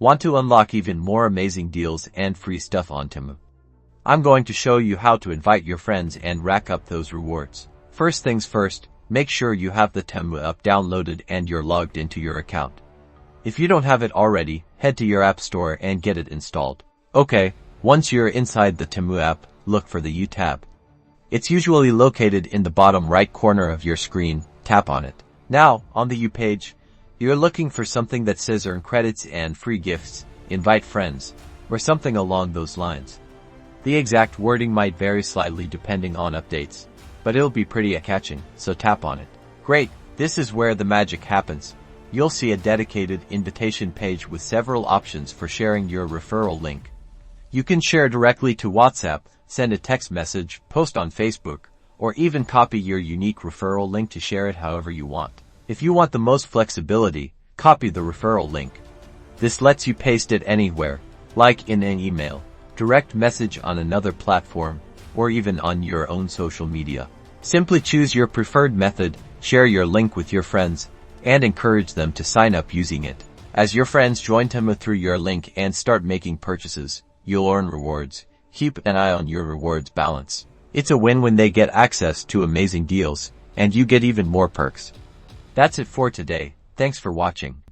Want to unlock even more amazing deals and free stuff on Temu? I'm going to show you how to invite your friends and rack up those rewards. First things first, make sure you have the Temu app downloaded and you're logged into your account. If you don't have it already, head to your app store and get it installed. Okay, once you're inside the Temu app, look for the U tab. It's usually located in the bottom right corner of your screen. Tap on it. Now, on the U page, you're looking for something that says earn credits and free gifts, invite friends, or something along those lines. The exact wording might vary slightly depending on updates, but it'll be pretty eye-catching, so tap on it. Great, this is where the magic happens. You'll see a dedicated invitation page with several options for sharing your referral link. You can share directly to WhatsApp, send a text message, post on Facebook, or even copy your unique referral link to share it however you want. If you want the most flexibility, copy the referral link. This lets you paste it anywhere, like in an email, direct message on another platform, or even on your own social media. Simply choose your preferred method, share your link with your friends, and encourage them to sign up using it. As your friends join Temu through your link and start making purchases, you'll earn rewards. Keep an eye on your rewards balance. It's a win when they get access to amazing deals, and you get even more perks. That's it for today. Thanks for watching.